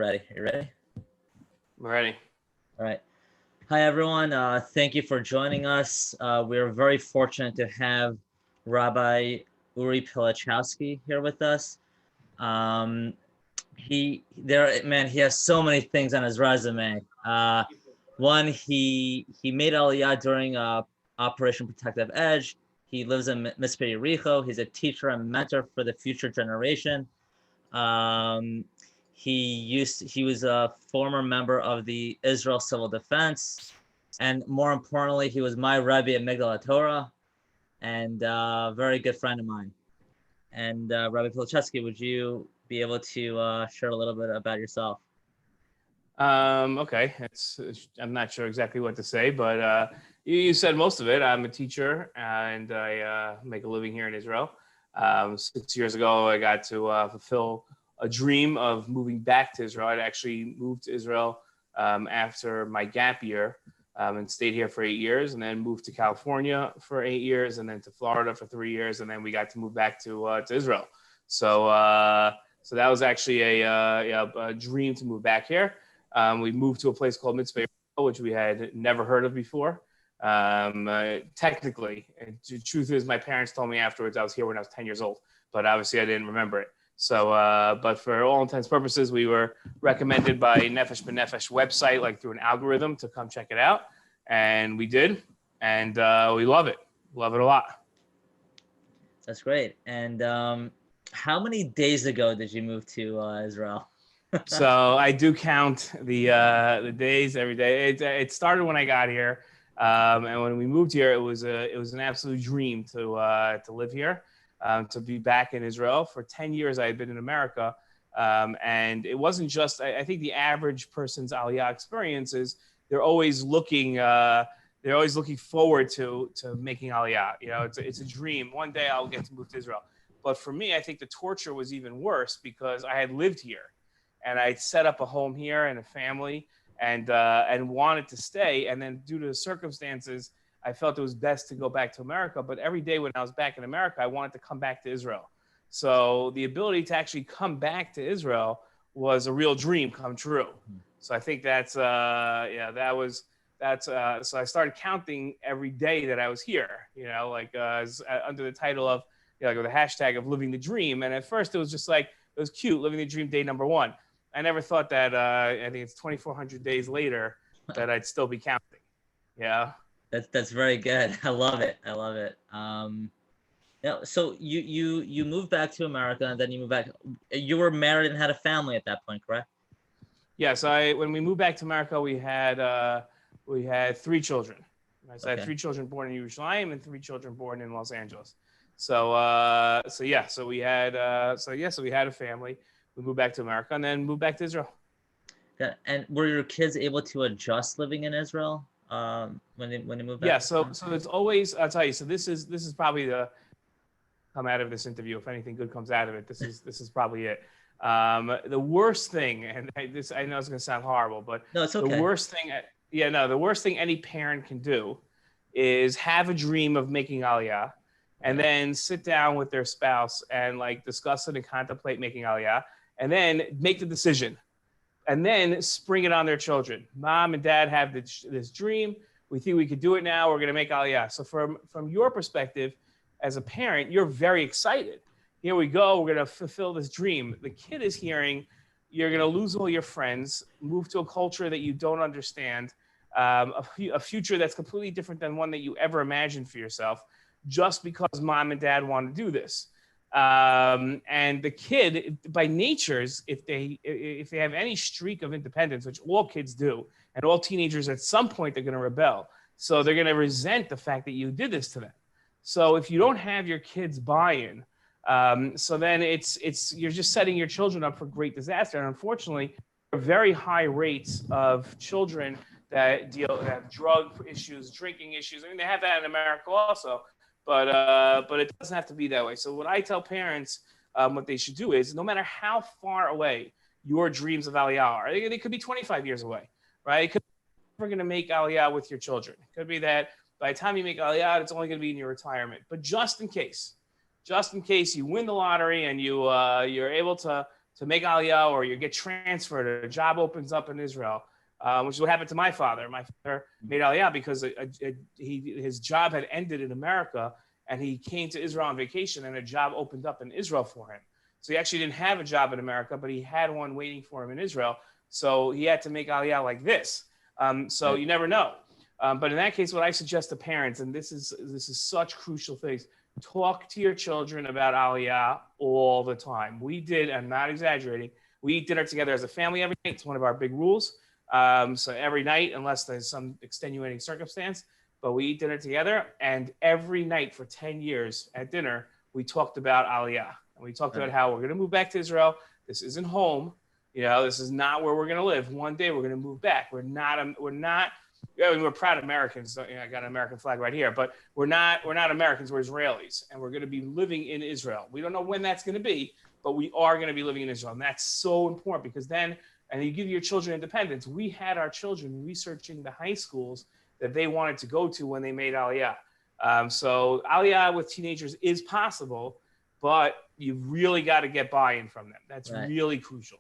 ready. Are you ready? We're ready. All right. Hi, everyone. Thank you for joining us. We're very fortunate to have Rabbi Uri Pilichowski here with us. He has so many things on his resume. One, he made Aliyah during Operation Protective Edge. He lives in Mississippi Rico. He's a teacher and mentor for the future generation. He was a former member of the Israel Civil Defense, and more importantly, he was my Rabbi at Migdal Torah, and a very good friend of mine. And Rabbi Pilichowski, would you be able to share a little bit about yourself? Okay, I'm not sure exactly what to say, but you said most of it. I'm a teacher, and I make a living here in Israel. 6 years ago, I got to fulfill a dream of moving back to Israel. I'd actually moved to Israel after my gap year and stayed here for 8 years, and then moved to California for 8 years, and then to Florida for 3 years, and then we got to move back to Israel. So that was actually a dream to move back here. We moved to a place called Mitzvah, which we had never heard of before. Technically, the truth is, my parents told me afterwards I was here when I was 10 years old, but obviously I didn't remember it. So, but for all intents and purposes, we were recommended by Nefesh B'Nefesh website, like through an algorithm, to come check it out. And we did. And we love it. Love it a lot. That's great. And how many days ago did you move to Israel? So I do count the days every day. It started when I got here. And when we moved here, it was an absolute dream to live here. To be back in Israel. For 10 years, I had been in America. And it wasn't just, I think the average person's Aliyah experience is they're always looking forward to making Aliyah. You know, it's a dream. One day I'll get to move to Israel. But for me, I think the torture was even worse because I had lived here and I'd set up a home here and a family and wanted to stay. And then due to the circumstances, I felt it was best to go back to America. But every day when I was back in America, I wanted to come back to Israel. So the ability to actually come back to Israel was a real dream come true. So I think so I started counting every day that I was here, you know, like under the title of, like with the hashtag of living the dream. And at first it was just like, it was cute, living the dream day number one. I never thought that, I think it's 2,400 days later that I'd still be counting. Yeah. That's very good. I love it. So you moved back to America and then you moved back. You were married and had a family at that point, correct? Yeah. So when we moved back to America, we had 3 children. Right? So I had 3 children born in Yerushalayim and 3 children born in Los Angeles. So we had a family. We moved back to America and then moved back to Israel. Yeah. And were your kids able to adjust living in Israel? When they moved back? Yeah, so it's always, I'll tell you, so this is probably the come out of this interview. If anything good comes out of it, this is probably it. The worst thing, and I know it's gonna sound horrible, but no, it's okay. The worst thing any parent can do is have a dream of making Aliyah and then sit down with their spouse and like discuss it and contemplate making Aliyah and then make the decision. And then spring it on their children. Mom and dad have this dream. We think we could do it now. We're going to make Aliyah. So from your perspective, as a parent, you're very excited. Here we go. We're going to fulfill this dream. The kid is hearing you're going to lose all your friends, move to a culture that you don't understand, a future that's completely different than one that you ever imagined for yourself, just because mom and dad want to do this. And the kid, by natures, if they have any streak of independence, which all kids do, and all teenagers at some point they're going to rebel, so they're going to resent the fact that you did this to them. So if you don't have your kids buy-in, so then you're just setting your children up for great disaster. And unfortunately, there are very high rates of children that have drug issues, drinking issues. I mean, they have that in America also. But it doesn't have to be that way. So what I tell parents, what they should do is, no matter how far away your dreams of Aliyah are, they could be 25 years away, right? It could be never going to make Aliyah with your children. It could be that by the time you make Aliyah, it's only going to be in your retirement. But just in case you win the lottery and you're able to to make Aliyah, or you get transferred, or a job opens up in Israel, which is what happened to my father. My father made Aliyah because his job had ended in America, and he came to Israel on vacation, and a job opened up in Israel for him. So he actually didn't have a job in America, but he had one waiting for him in Israel. So he had to make Aliyah like this. So you never know. But in that case, what I suggest to parents, and this is such crucial things, talk to your children about Aliyah all the time. We did, I'm not exaggerating, we eat dinner together as a family every night. It's one of our big rules. So every night, unless there's some extenuating circumstance, but we eat dinner together. And every night for 10 years at dinner, we talked about Aliyah. And we talked about how we're going to move back to Israel. This isn't home. This is not where we're going to live. One day we're going to move back. We're proud Americans. So, I got an American flag right here, but we're not Americans. We're Israelis, and we're going to be living in Israel. We don't know when that's going to be, but we are going to be living in Israel. And that's so important, because then, and you give your children independence. We had our children researching the high schools that they wanted to go to when they made Aliyah. So Aliyah with teenagers is possible, but you really got to get buy-in from them. That's really crucial.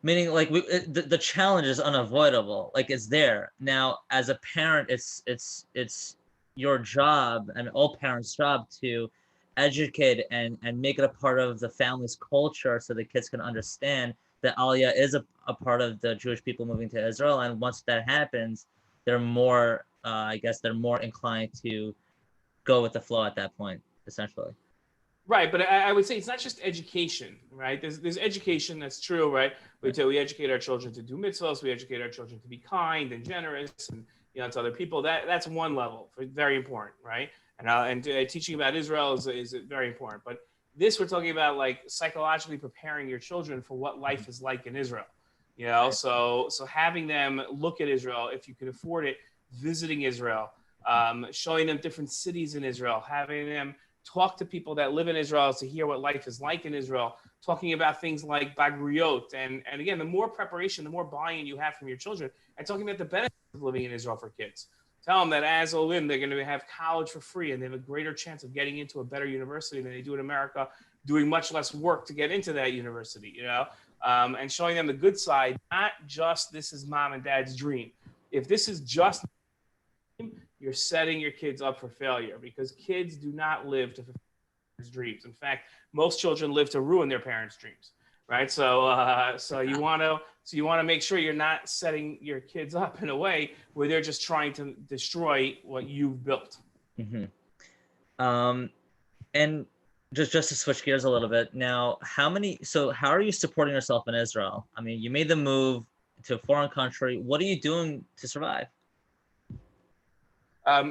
Meaning, like, the challenge is unavoidable. Like, it's there. Now, as a parent, it's your job, and all parents' job, to educate and make it a part of the family's culture, so the kids can understand that Aliyah is a part of the Jewish people moving to Israel. And once that happens, they're more, I guess, they're more inclined to go with the flow at that point, essentially. Right, but I would say it's not just education, right? There's education, that's true, right? We educate our children to do mitzvahs. We educate our children to be kind and generous, and to other people. That's one level, very important, right? And teaching about Israel is very important. But this, we're talking about, like, psychologically preparing your children for what life is like in Israel. So having them look at Israel, if you can afford it, visiting Israel, showing them different cities in Israel, having them talk to people that live in Israel to hear what life is like in Israel, talking about things like bagriyot. And again, the more preparation, the more buy-in you have from your children, and talking about the benefits of living in Israel for kids. Tell them that as Olim, they're going to have college for free, and they have a greater chance of getting into a better university than they do in America, doing much less work to get into that university, and showing them the good side, not just this is mom and dad's dream. If this is just you're setting your kids up for failure, because kids do not live to fulfill their dreams. In fact, most children live to ruin their parents' dreams, right? So you want to make sure you're not setting your kids up in a way where they're just trying to destroy what you've built. Mm-hmm. And just to switch gears a little bit now, how are you supporting yourself in Israel? I mean, you made the move to a foreign country. What are you doing to survive?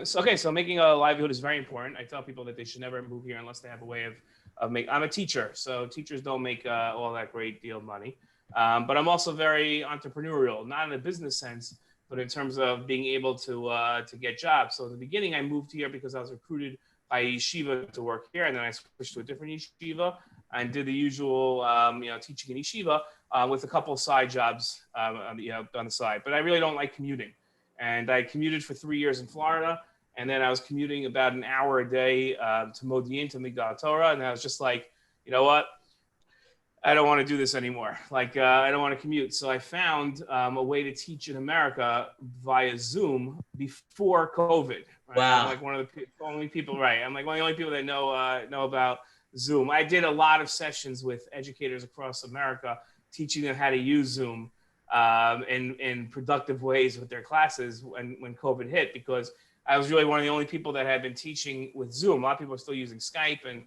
So making a livelihood is very important. I tell people that they should never move here unless they have a way of making. I'm a teacher, so teachers don't make all that great deal of money. But I'm also very entrepreneurial, not in a business sense, but in terms of being able to get jobs. So in the beginning, I moved here because I was recruited by yeshiva to work here, and then I switched to a different yeshiva and did the usual, teaching in yeshiva with a couple of side jobs, on the side. But I really don't like commuting. And I commuted for 3 years in Florida, and then I was commuting about an hour a day to Modi'in, to Migdal Torah, and I was just like, you know what? I don't want to do this anymore. Like, I don't want to commute. So I found a way to teach in America via Zoom before COVID. Right? Wow. I'm like one of the only people, right? I'm like one of the only people that know about Zoom. I did a lot of sessions with educators across America, teaching them how to use Zoom in productive ways with their classes when COVID hit, because I was really one of the only people that had been teaching with Zoom. A lot of people are still using Skype, and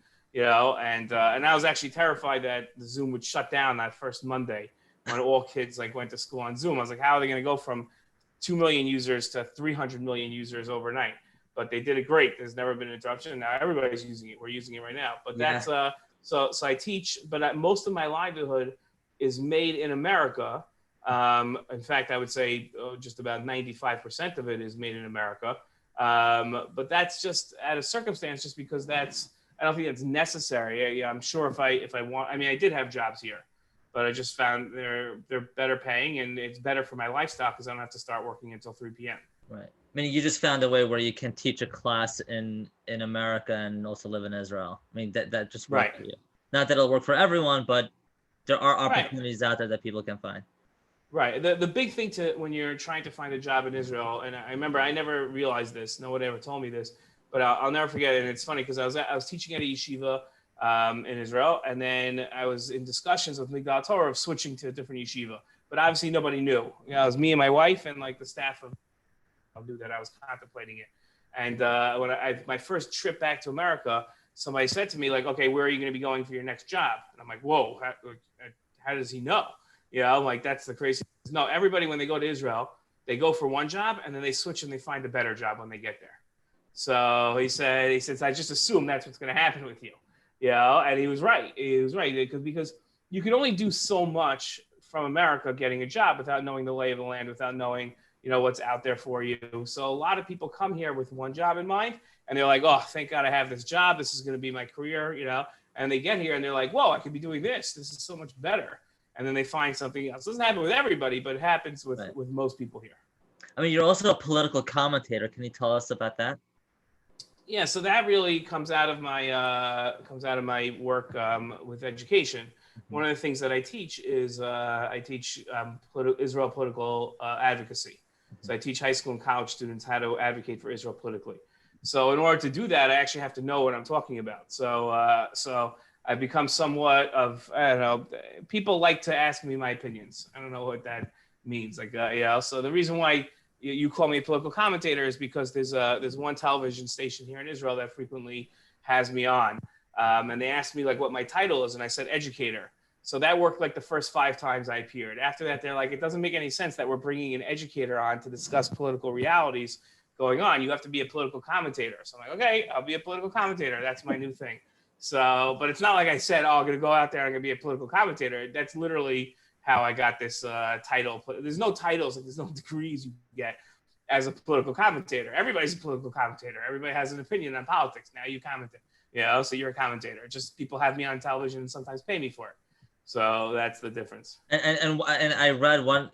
I was actually terrified that the Zoom would shut down that first Monday when all kids went to school on Zoom. I was like, how are they going to go from 2 million users to 300 million users overnight? But they did it great. There's never been an interruption. Now everybody's using it. We're using it right now. But that's so I teach, but most of my livelihood is made in America. In fact, I would say just about 95% of it is made in America. But that's just out of circumstance, just because I don't think that's necessary. I'm sure if I want, I did have jobs here, but I just found they're better paying, and it's better for my lifestyle because I don't have to start working until 3 p.m. Right. I mean, you just found a way where you can teach a class in America and also live in Israel. I mean, that just worked for you. Not that it'll work for everyone, but there are Right. opportunities out there that people can find. Right. The big thing to when you're trying to find a job in Israel, and I remember I never realized this. No one ever told me this, but I'll never forget it. And it's funny because I was teaching at a yeshiva in Israel, and then I was in discussions with Migdal Torah of switching to a different yeshiva. But obviously nobody knew. You know, it was me and my wife and like the staff of knew that I was contemplating it. And when my first trip back to America, somebody said to me like, "Okay, where are you going to be going for your next job?" And I'm like, "Whoa, how does he know?" You know, like that's the crazy. No, everybody when they go to Israel, they go for one job and then they switch and they find a better job when they get there. So he says, I just assume that's what's going to happen with you. You know, and he was right. He was right because you can only do so much from America getting a job without knowing the lay of the land, without knowing, you know, what's out there for you. So a lot of people come here with one job in mind and they're like, oh, thank God I have this job. This is going to be my career, you know, and they get here and they're like, whoa, I could be doing this. This is so much better. And then they find something else. It doesn't happen with everybody, but it happens with most people here. I mean, you're also a political commentator. Can you tell us about that? Yeah, so that really comes out of my work with education. One of the things that I teach is I teach Israel political advocacy. So I teach high school and college students how to advocate for Israel politically. So in order to do that, I actually have to know what I'm talking about. So I've become somewhat of, I don't know, people like to ask me my opinions. I don't know what that means. Like, so the reason why you call me a political commentator is because there's one television station here in Israel that frequently has me on. And they asked me like what my title is. And I said, educator. So that worked like the first 5 times I appeared. After that, they're like, it doesn't make any sense that we're bringing an educator on to discuss political realities going on. You have to be a political commentator. So I'm like, okay, I'll be a political commentator. That's my new thing. So, but it's not like I said, oh, I'm going to go out there and I'm going to be a political commentator. That's literally how I got this title. There's no titles, like there's no degrees you get as a political commentator. Everybody's a political commentator. Everybody has an opinion on politics. Now you comment it, you know, so you're a commentator. Just people have me on television and sometimes pay me for it. So that's the difference. And I read on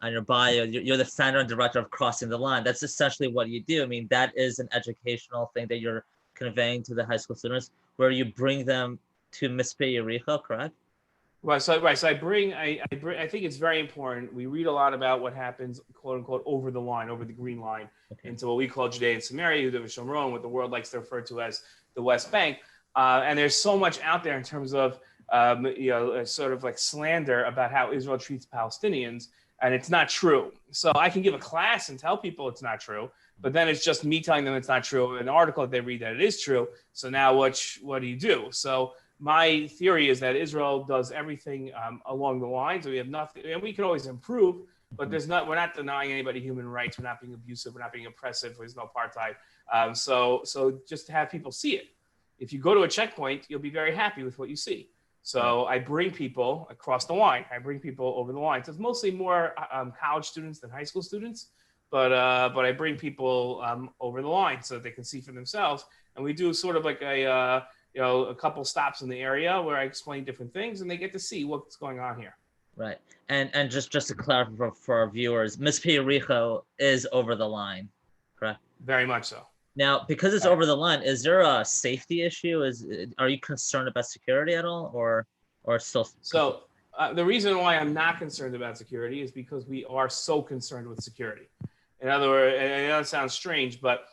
your bio, you're the founder and director of Crossing the Line. That's essentially what you do. I mean, that is an educational thing that you're conveying to the high school students, where you bring them to Mitzpeh Yericho, correct? Right. So I think it's very important. We read a lot about what happens, quote unquote, over the line, over the green line, into what we call Judea and Samaria, Yehuda v'Shomron, what the world likes to refer to as the West Bank. And there's so much out there in terms of, sort of like slander about how Israel treats Palestinians, and it's not true. So I can give a class and tell people it's not true, but then it's just me telling them it's not true. An article that they read that it is true. So now what do you do? So my theory is that Israel does everything along the lines. We have nothing, and we can always improve, but we're not denying anybody human rights. We're not being abusive. We're not being oppressive. There's no apartheid. So just to have people see it. If you go to a checkpoint, you'll be very happy with what you see. So I bring people across the line. I bring people over the line. So it's mostly more college students than high school students, but I bring people over the line so that they can see for themselves. And we do sort of like a couple stops in the area where I explain different things, and they get to see what's going on here. Right. And just to clarify for our viewers, Mitzpeh Yericho is over the line, correct? Very much so. Now, because it's over the line, is there a safety issue? Are you concerned about security at all, or still? So the reason why I'm not concerned about security is because we are so concerned with security. In other words, and I know it sounds strange, but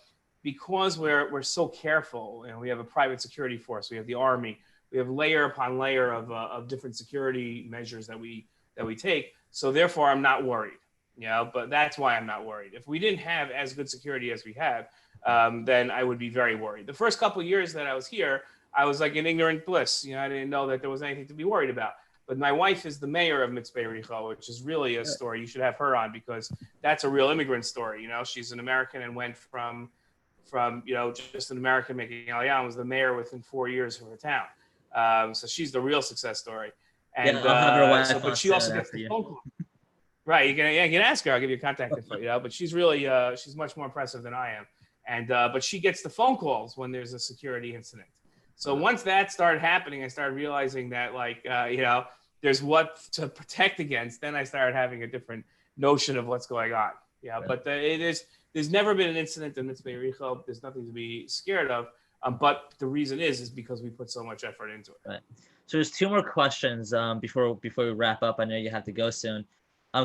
because we're so careful, and we have a private security force, we have the army, we have layer upon layer of different security measures that we take. So therefore, I'm not worried. But that's why I'm not worried. If we didn't have as good security as we have, then I would be very worried. The first couple of years that I was here, I was like in ignorant bliss. I didn't know that there was anything to be worried about. But my wife is the mayor of Mitzpeh Yericho, which is really a story. You should have her on because that's a real immigrant story. She's an American and went from just an American making Aliyah and was the mayor within 4 years of her town. So she's the real success story. And I'll have her wife but she also gets the phone call. Right, you can ask her. I'll give you a contact info. But she's really she's much more impressive than I am. And but she gets the phone calls when there's a security incident. So once that started happening, I started realizing that there's what to protect against. Then I started having a different notion of what's going on. But there's never been an incident in Mitzpeh Yericho. There's nothing to be scared of. But the reason is because we put so much effort into it. Right. So there's two more questions before we wrap up. I know you have to go soon.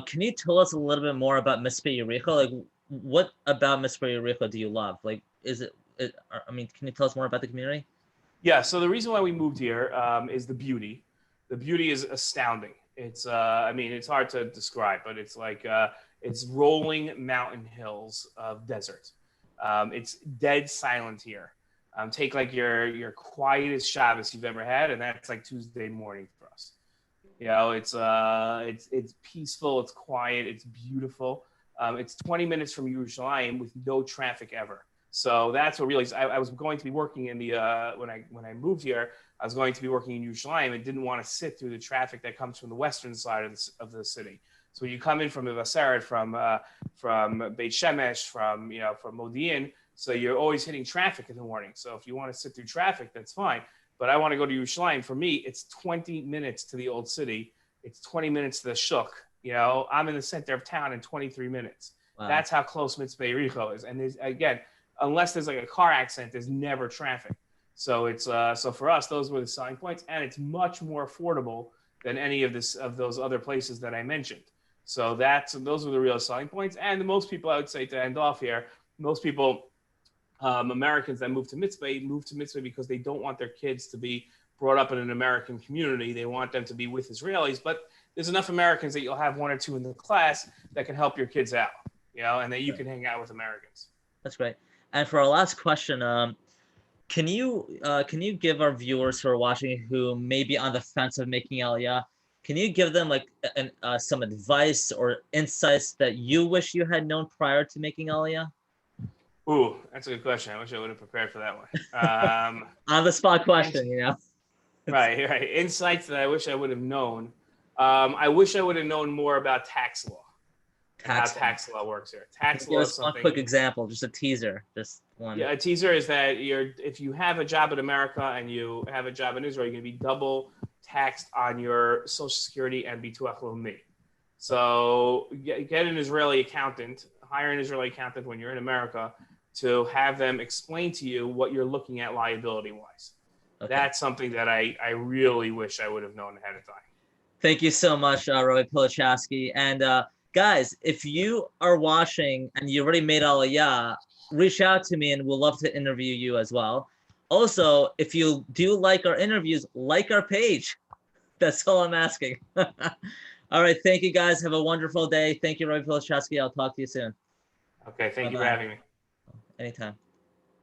Can you tell us a little bit more about Mitzvah Yericho? Like, what about Mitzvah Yericho do you love? Like, I mean, can you tell us more about the community? Yeah. So the reason why we moved here is the beauty. The beauty is astounding. It's, I mean, it's hard to describe, but it's like it's rolling mountain hills of desert. It's dead silent here. Take like your quietest Shabbos you've ever had, and that's like Tuesday morning for us. You know, it's peaceful, it's quiet, it's beautiful. It's 20 minutes from Yerushalayim with no traffic ever. So that's what really. I was going to be working in the when I moved here. I was going to be working in Yerushalayim and didn't want to sit through the traffic that comes from the western side of the city. So when you come in from Mevaseret, from Beit Shemesh, from Modi'in, so you're always hitting traffic in the morning. So if you want to sit through traffic, that's fine. But I want to go to Yerushalayim. For me, it's 20 minutes to the old city. It's 20 minutes to the Shuk. You know, I'm in the center of town in 23 minutes. Wow. That's how close Mitzvah Yericho is. And there's, again, unless there's like a car accident, there's never traffic. So it's so for us, those were the selling points, and it's much more affordable than any of those other places that I mentioned. So those were the real selling points. And most people, I would say, to end off here, most people, Americans that move to mitzvah because they don't want their kids to be brought up in an American community. They want them to be with Israelis, but there's enough Americans that you'll have one or two in the class that can help your kids out, you know, and that you can hang out with Americans. That's great. And for our last question, can you give our viewers who are watching who may be on the fence of making Aliyah, can you give them like some advice or insights that you wish you had known prior to making Aliyah? Ooh, that's a good question. I wish I would have prepared for that one. On the spot question, you know. Right. Insights that I wish I would have known. I wish I would have known more about tax law. How tax law works here. Tax law is something. One quick example, just a teaser, just one. Yeah, a teaser is that if you have a job in America and you have a job in Israel, you're going to be double taxed on your Social Security and Bituach Leumi. So get an Israeli accountant, hire an Israeli accountant when you're in America to have them explain to you what you're looking at liability-wise. Okay. That's something that I really wish I would have known ahead of time. Thank you so much, Rabbi Pilichowski. And guys, if you are watching and you already made Aliyah, reach out to me and we'll love to interview you as well. Also, if you do like our interviews, like our page. That's all I'm asking. All right. Thank you, guys. Have a wonderful day. Thank you, Rabbi Pilichowski. I'll talk to you soon. Okay. Thank you for having me. Anytime.